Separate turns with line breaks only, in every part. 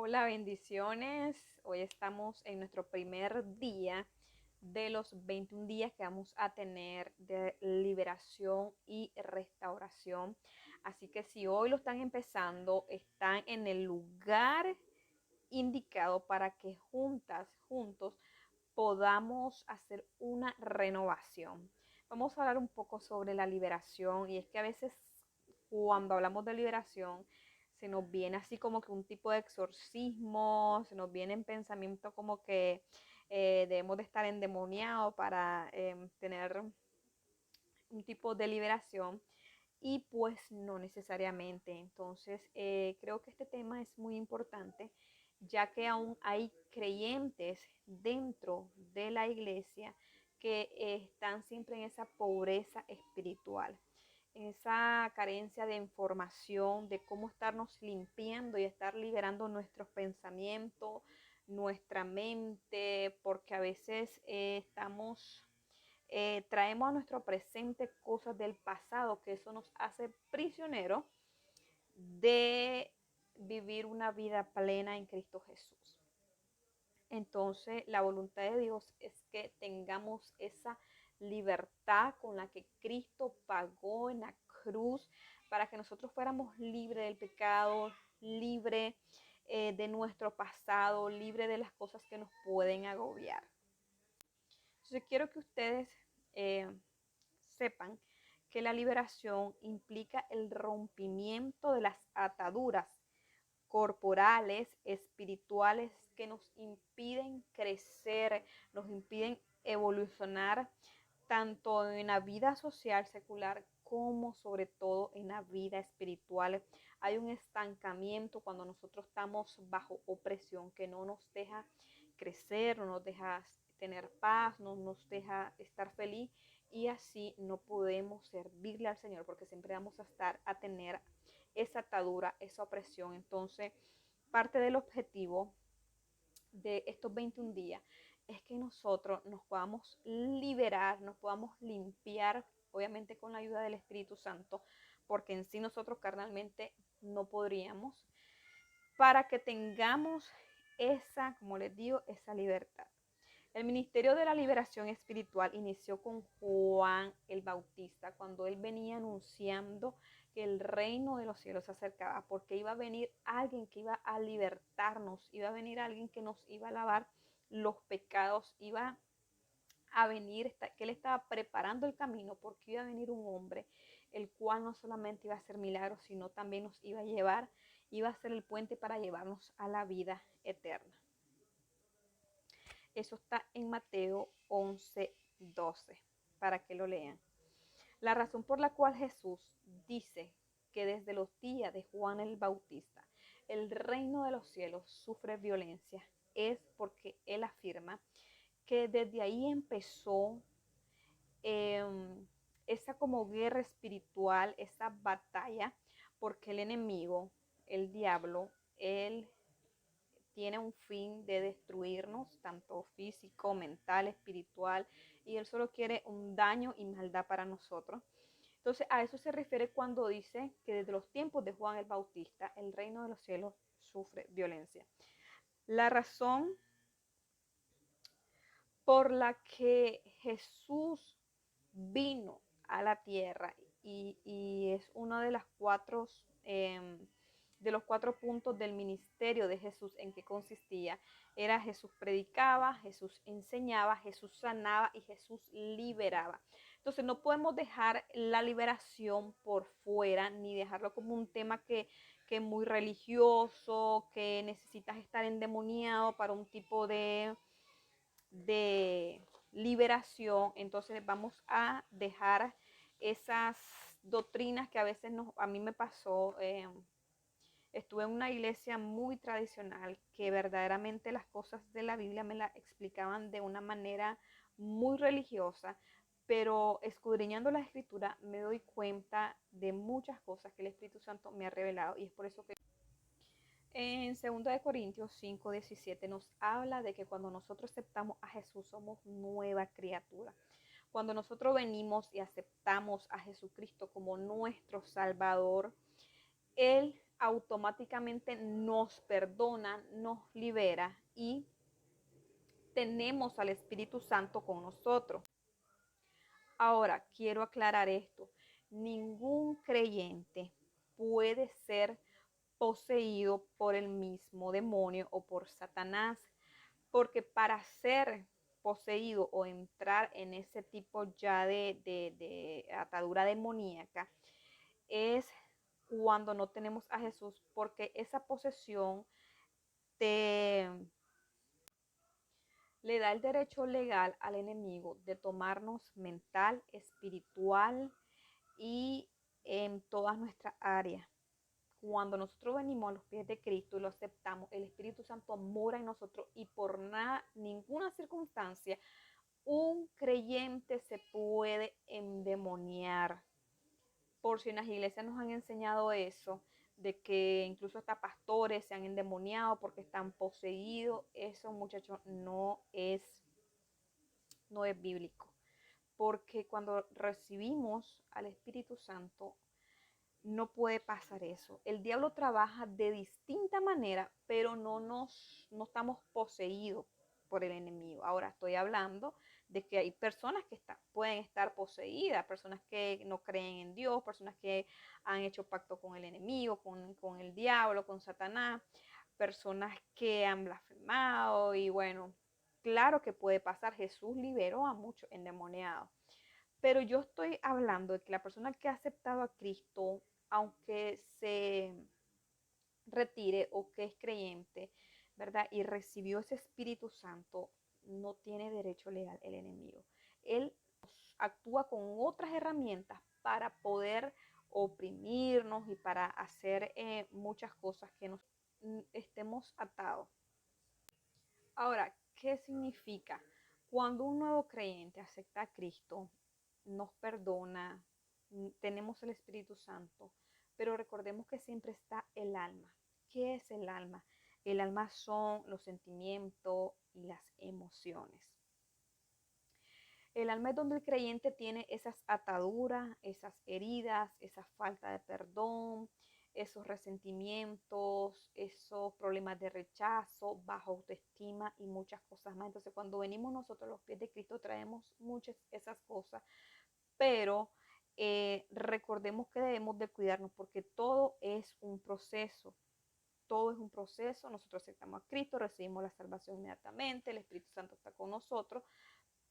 Hola, bendiciones. Hoy estamos en nuestro primer día de los 21 días que vamos a tener de liberación y restauración. Así que si hoy lo están empezando, están en el lugar indicado para que juntos, podamos hacer una renovación. Vamos a hablar un poco sobre la liberación y es que a veces cuando hablamos de liberación se nos viene así como que un tipo de exorcismo, se nos viene en pensamiento como que debemos de estar endemoniados para tener un tipo de liberación y pues no necesariamente. Entonces creo que este tema es muy importante ya que aún hay creyentes dentro de la iglesia que están siempre en esa pobreza espiritual, en esa carencia de información de cómo estarnos limpiando y estar liberando nuestros pensamientos, nuestra mente, porque a veces traemos a nuestro presente cosas del pasado, que eso nos hace prisioneros de vivir una vida plena en Cristo Jesús. Entonces, la voluntad de Dios es que tengamos esa libertad con la que Cristo pagó en la cruz para que nosotros fuéramos libres del pecado, libres de nuestro pasado, libres de las cosas que nos pueden agobiar. Entonces, quiero que ustedes eh, sepan que la liberación implica el rompimiento de las ataduras corporales, espirituales que nos impiden crecer, nos impiden evolucionar tanto en la vida social secular como sobre todo en la vida espiritual. Hay un estancamiento cuando nosotros estamos bajo opresión que no nos deja crecer, no nos deja tener paz, no nos deja estar feliz y así no podemos servirle al Señor porque siempre vamos a estar a tener esa atadura, esa opresión. Entonces, parte del objetivo de estos 21 días es que nosotros nos podamos liberar, nos podamos limpiar, obviamente con la ayuda del Espíritu Santo, porque en sí nosotros carnalmente no podríamos, para que tengamos esa, como les digo, esa libertad. El ministerio de la liberación espiritual inició con Juan el Bautista, cuando él venía anunciando que el reino de los cielos se acercaba, porque iba a venir alguien que iba a libertarnos, iba a venir alguien que nos iba a lavar los pecados, iba a venir, que él estaba preparando el camino, porque iba a venir un hombre, el cual no solamente iba a hacer milagros, sino también nos iba a llevar, iba a ser el puente para llevarnos a la vida eterna. Eso está en Mateo 11:12, para que lo lean. La razón por la cual Jesús dice que desde los días de Juan el Bautista el reino de los cielos sufre violencia es porque él afirma que desde ahí empezó eh, esa como guerra espiritual, esa batalla, porque el enemigo, el diablo, él tiene un fin de destruirnos, tanto físico, mental, espiritual, y él solo quiere un daño y maldad para nosotros. Entonces, a eso se refiere cuando dice que desde los tiempos de Juan el Bautista, el reino de los cielos sufre violencia. La razón por la que Jesús vino a la tierra y es uno de los cuatro puntos del ministerio de Jesús en que consistía, era Jesús predicaba, Jesús enseñaba, Jesús sanaba y Jesús liberaba. Entonces no podemos dejar la liberación por fuera ni dejarlo como un tema que es muy religioso, que necesitas estar endemoniado para un tipo de liberación. Entonces vamos a dejar esas doctrinas que a veces a mí me pasó. Estuve en una iglesia muy tradicional que verdaderamente las cosas de la Biblia me las explicaban de una manera muy religiosa, pero escudriñando la escritura me doy cuenta de muchas cosas que el Espíritu Santo me ha revelado y es por eso que en 2 Corintios 5:17 nos habla de que cuando nosotros aceptamos a Jesús somos nueva criatura. Cuando nosotros venimos y aceptamos a Jesucristo como nuestro Salvador, Él automáticamente nos perdona, nos libera y tenemos al Espíritu Santo con nosotros. Ahora, quiero aclarar esto. Ningún creyente puede ser poseído por el mismo demonio o por Satanás, porque para ser poseído o entrar en ese tipo ya de atadura demoníaca es cuando no tenemos a Jesús, porque esa posesión te le da el derecho legal al enemigo de tomarnos mental, espiritual y en todas nuestras áreas. Cuando nosotros venimos a los pies de Cristo y lo aceptamos, el Espíritu Santo mora en nosotros y por nada, ninguna circunstancia, un creyente se puede endemoniar. Por si en las iglesias nos han enseñado eso, de que incluso hasta pastores se han endemoniado porque están poseídos, eso muchachos no es bíblico. Porque cuando recibimos al Espíritu Santo, no puede pasar eso. El diablo trabaja de distinta manera, pero no estamos poseídos por el enemigo. Ahora estoy hablando de que hay personas que pueden estar poseídas, personas que no creen en Dios, personas que han hecho pacto con el enemigo, con el diablo, con Satanás, personas que han blasfemado y bueno, claro que puede pasar. Jesús liberó a muchos endemoniados. Pero yo estoy hablando de que la persona que ha aceptado a Cristo, aunque se retire o que es creyente, ¿verdad? Y recibió ese Espíritu Santo, no tiene derecho legal el enemigo. Él actúa con otras herramientas para poder oprimirnos y para hacer muchas cosas que nos estemos atados. Ahora, ¿qué significa? Cuando un nuevo creyente acepta a Cristo, nos perdona, tenemos el Espíritu Santo, pero recordemos que siempre está el alma. ¿Qué es el alma? El alma son los sentimientos y las emociones. El alma es donde el creyente tiene esas ataduras, esas heridas, esa falta de perdón, esos resentimientos, esos problemas de rechazo, baja autoestima y muchas cosas más. Entonces, cuando venimos nosotros a los pies de Cristo, traemos muchas esas cosas, pero recordemos que debemos de cuidarnos porque todo es un proceso. Todo es un proceso. Nosotros aceptamos a Cristo, recibimos la salvación inmediatamente, el Espíritu Santo está con nosotros,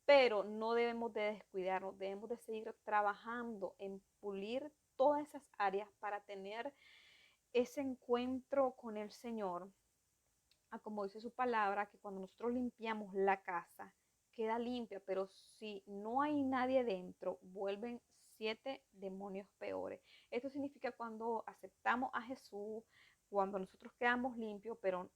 pero no debemos de descuidarnos, debemos de seguir trabajando en pulir todas esas áreas para tener ese encuentro con el Señor, como dice su palabra, que cuando nosotros limpiamos la casa, queda limpia, pero si no hay nadie dentro, vuelven 7 demonios peores. Esto significa cuando aceptamos a Jesús, cuando nosotros quedamos limpios, pero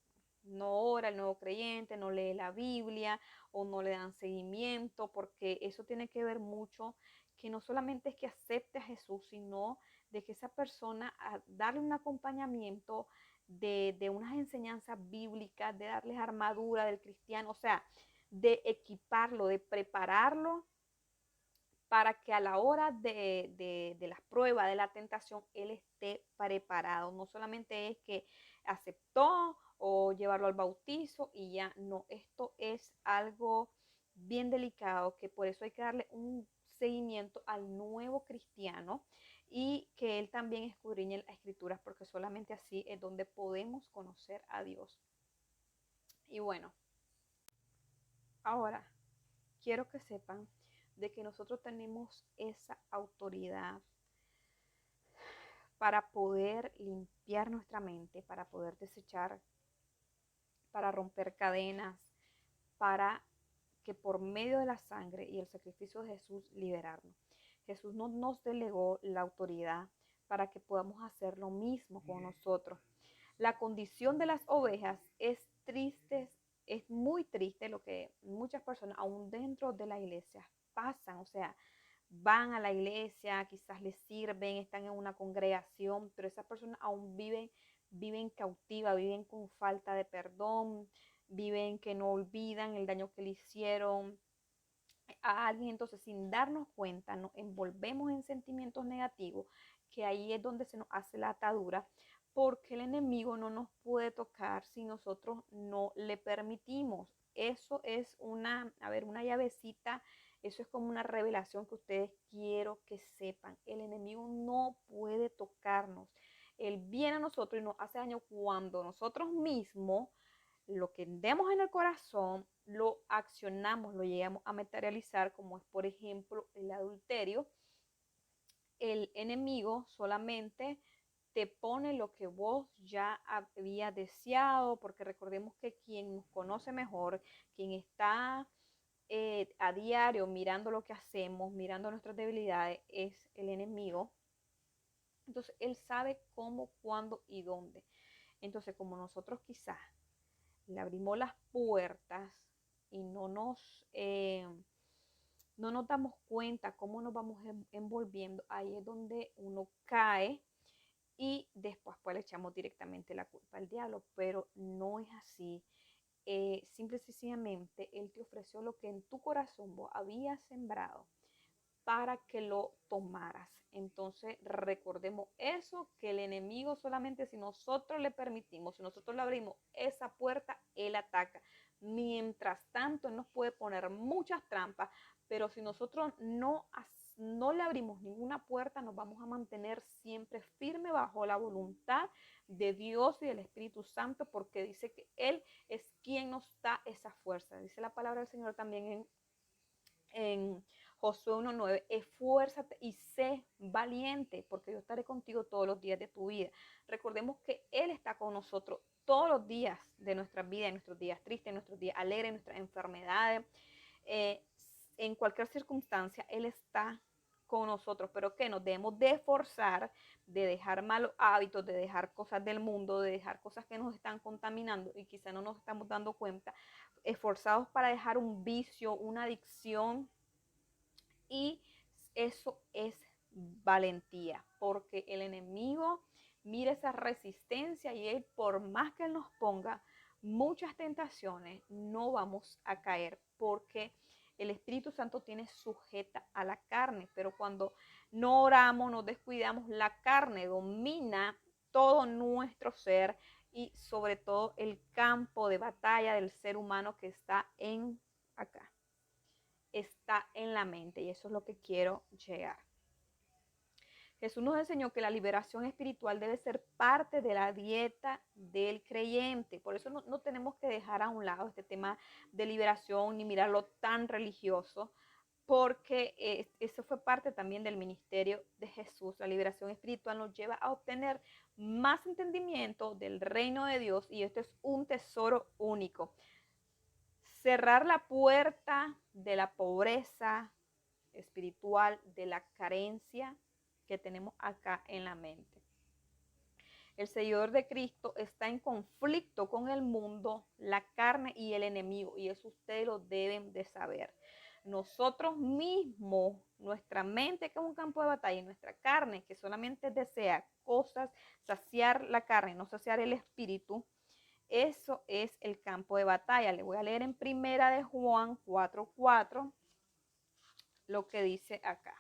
no ora el nuevo creyente, no lee la Biblia o no le dan seguimiento, porque eso tiene que ver mucho, que no solamente es que acepte a Jesús, sino de que esa persona, a darle un acompañamiento de unas enseñanzas bíblicas, de darles armadura del cristiano, o sea, de equiparlo, de prepararlo para que a la hora de las pruebas, de la tentación, él esté preparado. No solamente es que aceptó o llevarlo al bautizo y ya, no, esto es algo bien delicado, que por eso hay que darle un seguimiento al nuevo cristiano y que él también escudriñe las escrituras, porque solamente así es donde podemos conocer a Dios. Y bueno, ahora quiero que sepan de que nosotros tenemos esa autoridad para poder limpiar nuestra mente, para poder desechar, para romper cadenas, para que por medio de la sangre y el sacrificio de Jesús liberarnos. Jesús no nos delegó la autoridad para que podamos hacer lo mismo con nosotros. La condición de las ovejas es triste, es muy triste lo que muchas personas, aún dentro de la iglesia, pasan. O sea, van a la iglesia, quizás les sirven, están en una congregación, pero esas personas aún viven cautivas, viven con falta de perdón, viven que no olvidan el daño que le hicieron a alguien. Entonces, sin darnos cuenta, nos envolvemos en sentimientos negativos, que ahí es donde se nos hace la atadura porque el enemigo no nos puede tocar si nosotros no le permitimos. Eso es una llavecita, eso es como una revelación que ustedes quiero que sepan. El enemigo no puede tocarnos. Él viene a nosotros y nos hace daño cuando nosotros mismos lo que demos en el corazón lo accionamos, lo llegamos a materializar, como es por ejemplo el adulterio. El enemigo solamente te pone lo que vos ya habías deseado, porque recordemos que quien nos conoce mejor, quien está a diario mirando lo que hacemos, mirando nuestras debilidades, es el enemigo. Entonces, él sabe cómo, cuándo y dónde. Entonces, como nosotros quizás le abrimos las puertas y no nos damos cuenta cómo nos vamos envolviendo, ahí es donde uno cae y después pues le echamos directamente la culpa al diablo, pero no es así. Simple y sencillamente Él te ofreció lo que en tu corazón vos habías sembrado para que lo tomaras. Entonces recordemos eso, que el enemigo solamente si nosotros le permitimos, si nosotros le abrimos esa puerta, él ataca. Mientras tanto, él nos puede poner muchas trampas, pero si nosotros no le abrimos ninguna puerta, nos vamos a mantener siempre firme bajo la voluntad de Dios y del Espíritu Santo, porque dice que Él es quien nos da esa fuerza. Dice la palabra del Señor también en Josué 1:9, esfuérzate y sé valiente, porque yo estaré contigo todos los días de tu vida. Recordemos que Él está con nosotros todos los días de nuestras vidas, en nuestros días tristes, en nuestros días alegres, en nuestras enfermedades, eh, en cualquier circunstancia, Él está con nosotros, pero que nos debemos de esforzar, de dejar malos hábitos, de dejar cosas del mundo, de dejar cosas que nos están contaminando y quizá no nos estamos dando cuenta, esforzados para dejar un vicio, una adicción, y eso es valentía, porque el enemigo mira esa resistencia y él, por más que él nos ponga muchas tentaciones, no vamos a caer, porque el Espíritu Santo tiene sujeta a la carne, pero cuando no oramos, nos descuidamos, la carne domina todo nuestro ser y sobre todo el campo de batalla del ser humano que está en acá, está en la mente, y eso es lo que quiero llegar. Jesús nos enseñó que la liberación espiritual debe ser parte de la dieta del creyente. Por eso no tenemos que dejar a un lado este tema de liberación ni mirarlo tan religioso, porque eso fue parte también del ministerio de Jesús. La liberación espiritual nos lleva a obtener más entendimiento del reino de Dios, y esto es un tesoro único. Cerrar la puerta de la pobreza espiritual, de la carencia que tenemos acá en la mente. El seguidor de Cristo está en conflicto con el mundo, la carne y el enemigo, y eso ustedes lo deben de saber. Nosotros mismos, nuestra mente que es un campo de batalla, y nuestra carne que solamente desea cosas, saciar la carne, no saciar el espíritu, eso es el campo de batalla. Le voy a leer en Primera de Juan 4:4 lo que dice acá.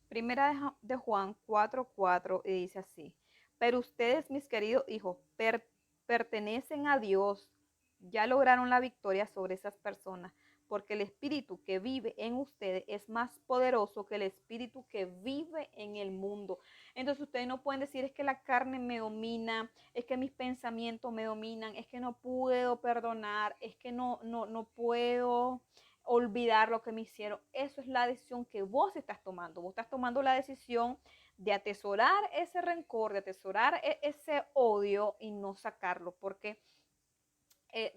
Primera de Juan 4:4 y dice así: pero ustedes, mis queridos hijos, pertenecen a Dios, ya lograron la victoria sobre esas personas, porque el espíritu que vive en ustedes es más poderoso que el espíritu que vive en el mundo. Entonces ustedes no pueden decir: es que la carne me domina, es que mis pensamientos me dominan, es que no puedo perdonar, es que no puedo olvidar lo que me hicieron. Eso es la decisión que vos estás tomando. Vos estás tomando la decisión de atesorar ese rencor, de atesorar ese odio y no sacarlo, porque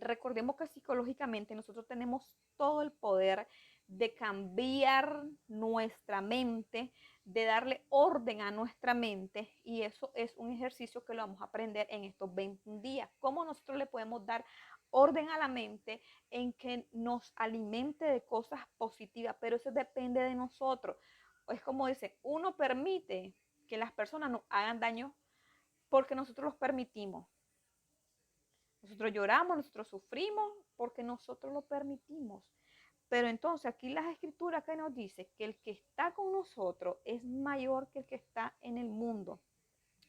recordemos que psicológicamente nosotros tenemos todo el poder de cambiar nuestra mente, de darle orden a nuestra mente, y eso es un ejercicio que lo vamos a aprender en estos 21 días. ¿Cómo nosotros le podemos dar orden a la mente en que nos alimente de cosas positivas? Pero eso depende de nosotros. Es como dice, uno permite que las personas nos hagan daño porque nosotros los permitimos. Nosotros lloramos, nosotros sufrimos porque nosotros lo permitimos. Pero entonces aquí las escrituras que nos dice que el que está con nosotros es mayor que el que está en el mundo.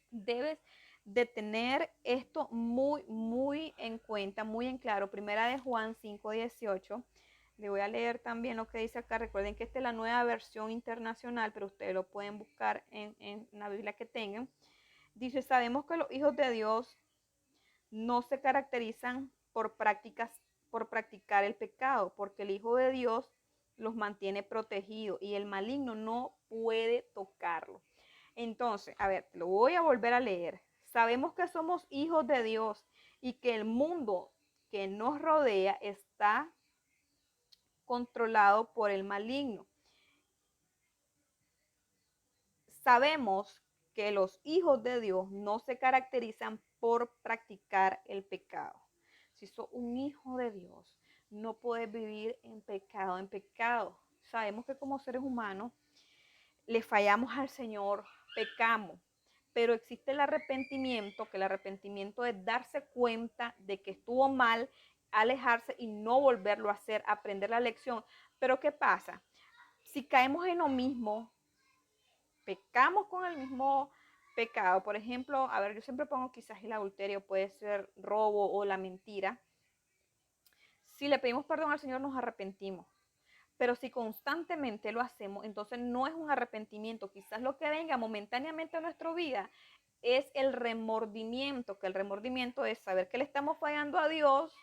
Debes de tener esto muy en cuenta, muy en claro. Primera de Juan 5:18. Le voy a leer también lo que dice acá. Recuerden que esta es la nueva versión internacional, pero ustedes lo pueden buscar en la Biblia que tengan. Dice, sabemos que los hijos de Dios no se caracterizan por practicar el pecado, porque el Hijo de Dios los mantiene protegidos y el maligno no puede tocarlo. Entonces, a ver, lo voy a volver a leer. Sabemos que somos hijos de Dios y que el mundo que nos rodea está controlado por el maligno. Sabemos que los hijos de Dios no se caracterizan por practicar el pecado. Si sos un hijo de Dios, no puedes vivir en pecado, en pecado. Sabemos que como seres humanos le fallamos al Señor, pecamos, pero existe el arrepentimiento, que el arrepentimiento es darse cuenta de que estuvo mal, alejarse y no volverlo a hacer, aprender la lección. Pero ¿qué pasa? Si caemos en lo mismo, pecamos con el mismo pecado, por ejemplo, a ver, yo siempre pongo quizás el adulterio, puede ser robo o la mentira. Si le pedimos perdón al Señor, nos arrepentimos. Pero si constantemente lo hacemos, entonces no es un arrepentimiento. Quizás lo que venga momentáneamente a nuestra vida es el remordimiento, que el remordimiento es saber que le estamos fallando a Dios,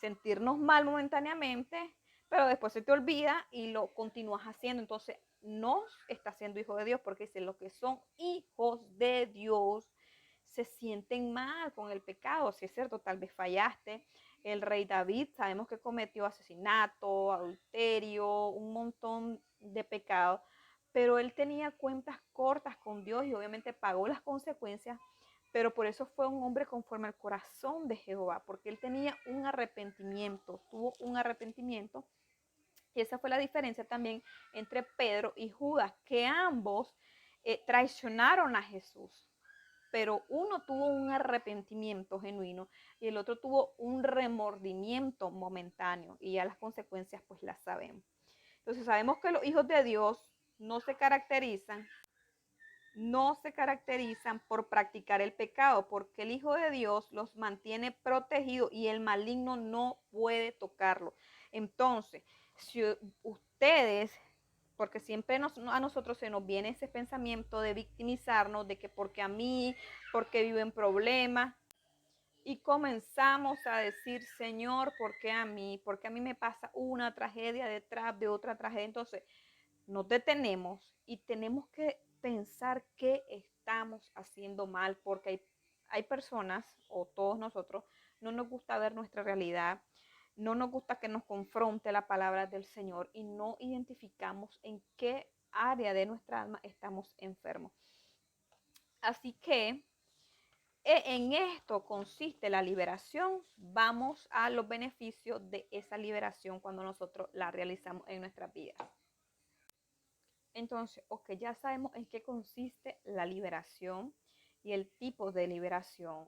sentirnos mal momentáneamente, pero después se te olvida y lo continúas haciendo. Entonces no estás siendo hijo de Dios, porque dice, los que son hijos de Dios se sienten mal con el pecado. Si es cierto, tal vez fallaste. El rey David sabemos que cometió asesinato, adulterio, un montón de pecados, pero él tenía cuentas cortas con Dios y obviamente pagó las consecuencias, pero por eso fue un hombre conforme al corazón de Jehová, porque él tenía un arrepentimiento, tuvo un arrepentimiento. Y esa fue la diferencia también entre Pedro y Judas, que ambos traicionaron a Jesús, pero uno tuvo un arrepentimiento genuino y el otro tuvo un remordimiento momentáneo, y ya las consecuencias pues las sabemos. Entonces sabemos que los hijos de Dios no se caracterizan, por practicar el pecado, porque el Hijo de Dios los mantiene protegidos y el maligno no puede tocarlo. Entonces, si ustedes, porque siempre a nosotros se nos viene ese pensamiento de victimizarnos, de que porque a mí, porque vivo en problemas, y comenzamos a decir, Señor, ¿por qué a mí? ¿Por qué a mí me pasa una tragedia detrás de otra tragedia? Entonces, nos detenemos y tenemos que pensar qué estamos haciendo mal, porque hay personas, o todos nosotros, no nos gusta ver nuestra realidad, no nos gusta que nos confronte la palabra del Señor y no identificamos en qué área de nuestra alma estamos enfermos. Así que en esto consiste la liberación. Vamos a los beneficios de esa liberación cuando nosotros la realizamos en nuestras vidas. Entonces, ok, ya sabemos en qué consiste la liberación y el tipo de liberación.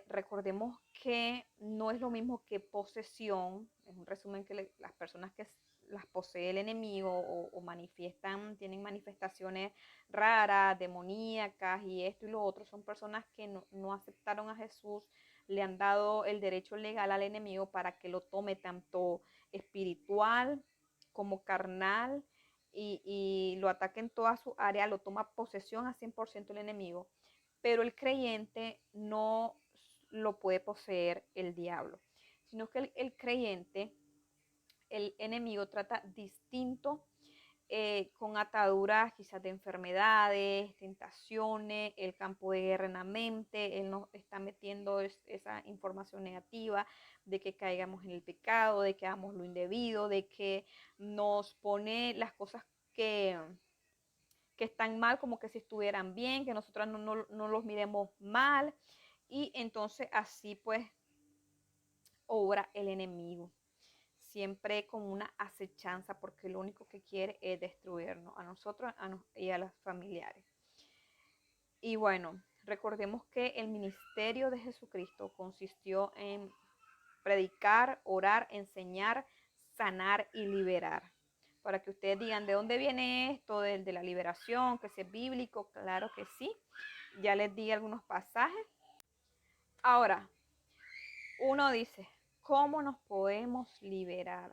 Recordemos que no es lo mismo que posesión. Es un resumen que las personas que las posee el enemigo o manifiestan, tienen manifestaciones raras, demoníacas y esto y lo otro, son personas que no aceptaron a Jesús, le han dado el derecho legal al enemigo para que lo tome tanto espiritual como carnal y lo ataque en toda su área, lo toma posesión a 100% el enemigo, pero el creyente no lo puede poseer el diablo, sino que el creyente, el enemigo trata distinto, con ataduras quizás de enfermedades, tentaciones, el campo de guerra en la mente. Él nos está metiendo esa información negativa de que caigamos en el pecado, de que hagamos lo indebido, de que nos pone las cosas que están mal como que si estuvieran bien, que nosotros no los miremos mal, y entonces así pues obra el enemigo, siempre con una acechanza, porque lo único que quiere es destruirnos a nosotros y a los familiares. Y bueno, recordemos que el ministerio de Jesucristo consistió en predicar, orar, enseñar, sanar y liberar. Para que ustedes digan, ¿de dónde viene esto? De la liberación, que si es bíblico, claro que sí. Ya les di algunos pasajes. Ahora, uno dice, ¿cómo nos podemos liberar?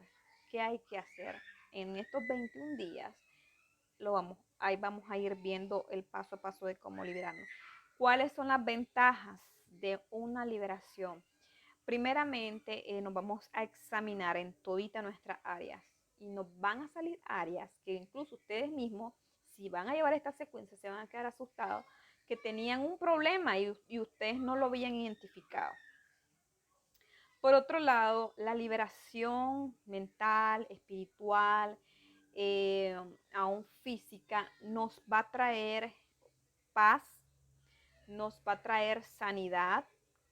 ¿Qué hay que hacer? En estos 21 días, ahí vamos a ir viendo el paso a paso de cómo liberarnos. ¿Cuáles son las ventajas de una liberación? Primeramente, nos vamos a examinar en todita nuestras áreas y nos van a salir áreas que incluso ustedes mismos, si van a llevar esta secuencia, se van a quedar asustados que tenían un problema y ustedes no lo habían identificado. Por otro lado, la liberación mental, espiritual, aún física, nos va a traer paz, nos va a traer sanidad,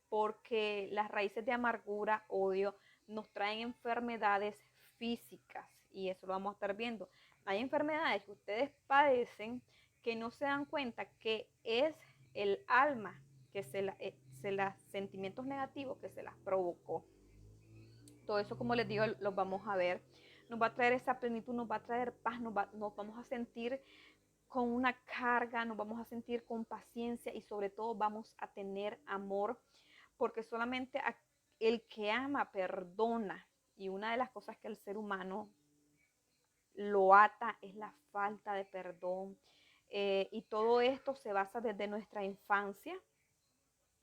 porque las raíces de amargura, odio, nos traen enfermedades físicas y eso lo vamos a estar viendo. Hay enfermedades que ustedes padecen que no se dan cuenta que es el alma que los sentimientos negativos que se las provocó. Todo eso, como les digo, lo vamos a ver. Nos va a traer esa plenitud, nos va a traer paz, nos vamos a sentir con una carga, nos vamos a sentir con paciencia y sobre todo vamos a tener amor, porque solamente el que ama perdona. Y una de las cosas que el ser humano lo ata es la falta de perdón. Y todo esto se basa desde nuestra infancia.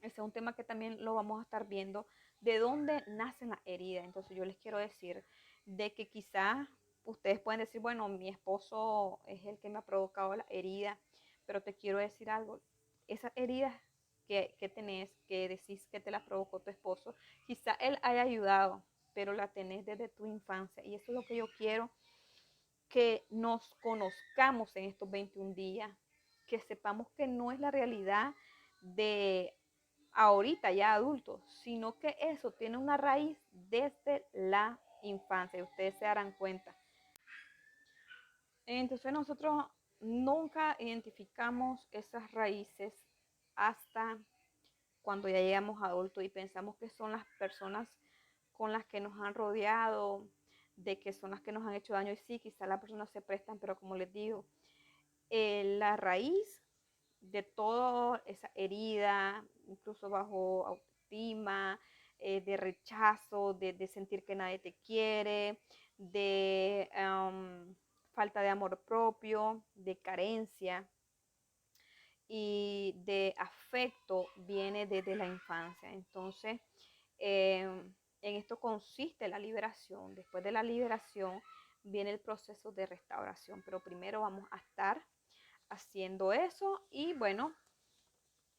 Ese es un tema que también lo vamos a estar viendo, de dónde nacen las heridas. Entonces yo les quiero decir de que quizás ustedes pueden decir, bueno, mi esposo es el que me ha provocado la herida, pero te quiero decir algo, esas heridas que tenés, que decís que te las provocó tu esposo, quizás él haya ayudado, pero la tenés desde tu infancia. Y eso es lo que yo quiero, que nos conozcamos en estos 21 días, que sepamos que no es la realidad de ahorita ya adultos, sino que eso tiene una raíz desde la infancia, ustedes se darán cuenta. Entonces nosotros nunca identificamos esas raíces hasta cuando ya llegamos a adultos y pensamos que son las personas con las que nos han rodeado, de que son las que nos han hecho daño. Y sí, quizás las personas se prestan, pero como les digo, la raíz de toda esa herida, incluso bajo autoestima, de rechazo, de sentir que nadie te quiere, de falta de amor propio, de carencia y de afecto, viene desde la infancia. Entonces, en esto consiste la liberación. Después de la liberación viene el proceso de restauración, pero primero vamos a estar haciendo eso. Y bueno,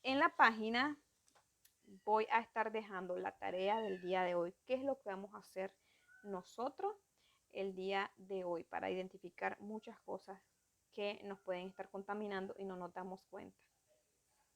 en la página voy a estar dejando la tarea del día de hoy. ¿Qué es lo que vamos a hacer nosotros el día de hoy para identificar muchas cosas que nos pueden estar contaminando y no nos damos cuenta?